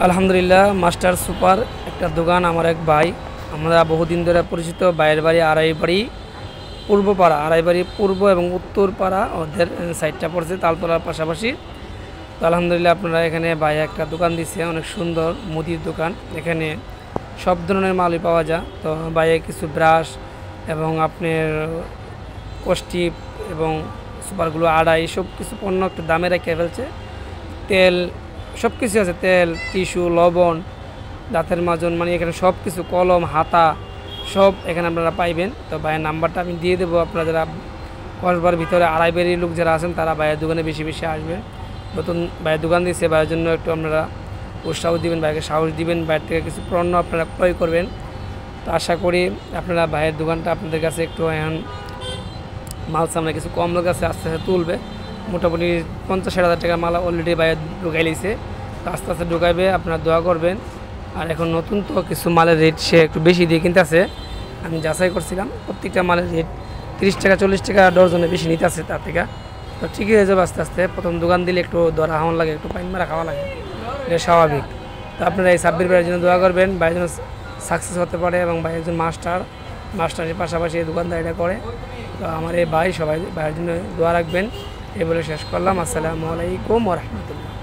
আলহামদুলিল্লাহ, master super একটা দোকান। আমার এক ভাই, আমরা বহুদিন ধরে পরিচিত। ভাইয়ের বাড়ি আড়াইবাড়ি পূর্বপাড়া, আড়াইবাড়ি পূর্ব এবং উত্তর পাড়া ওদের সাইডটা পড়ছে তালতলার পাশাপাশি। তো আলহামদুলিল্লাহ, আপনারা এখানে ভাই একটা দোকান দিচ্ছে, অনেক সুন্দর মুদির দোকান। এখানে সব ধরনের মালই পাওয়া যায়। তো ভাইয়ে কিছু ব্রাশ এবং আপনার কস্টিপ এবং সুপারগুলো আড়াই সব কিছু পণ্য একটু দামে রেখে ফেলছে। তেল সব কিছু আছে, তেল, টিস্যু, লবণ, দাঁতের মাজন, মানে এখানে সব কিছু, কলম, হাতা সব এখানে আপনারা পাইবেন। তো ভাইয়ের নাম্বারটা আমি দিয়ে দেবো। আপনারা যারা কসবার ভিতরে আড়াইবাড়ির লোক যারা আছেন তারা ভাইয়ের দোকানে বেশি বেশি আসবেন। নতুন ভাইয়ের দোকান দিয়েছে, ভাইয়ের জন্য একটু আপনারা উৎসাহ দিবেন, ভাইকে সাহস দিবেন, ভাইয়ের থেকে কিছু পণ্য আপনারা ক্রয় করবেন। তো আশা করি আপনারা ভাইয়ের দোকানটা আপনাদের কাছে একটু এখন মাল সামনে কিছু কম লোক আছে, আস্তে আস্তে তুলবে। মোটামুটি 50-60 হাজার টাকার মাল অলরেডি বাইরে ঢুকাই লিছে। তো আস্তে আস্তে ঢুকাইবে, আপনারা দোয়া করবেন। আর এখন নতুন তো কিছু মালের রেট সে একটু বেশি দিয়ে কিনতে আছে। আমি যাচাই করছিলাম, প্রত্যেকটা মালের রেট 30 টাকা 40 টাকা ডজনে বেশি নিতে আছে তার থেকে। তো ঠিকই হয়ে যাবে আস্তে আস্তে। প্রথম দোকান দিলে একটু ধরা খাওয়ান লাগে, একটু পাইন মারা খাওয়া লাগে, এটা স্বাভাবিক। তো আপনারা এই সাব্বির ভাইয়ের জন্য দোয়া করবেন, ভাইয়ের জন্য সাকসেস হতে পারে এবং ভাই একজন মাস্টারের পাশাপাশি এই দোকানদারিটা করে। তো আমার এই ভাই সবাই ভাইয়ের জন্য দোয়া রাখবেন। এই বলে শেষ করলাম। আসসালামু আলাইকুম ওয়া রাহমাতুল্লাহ।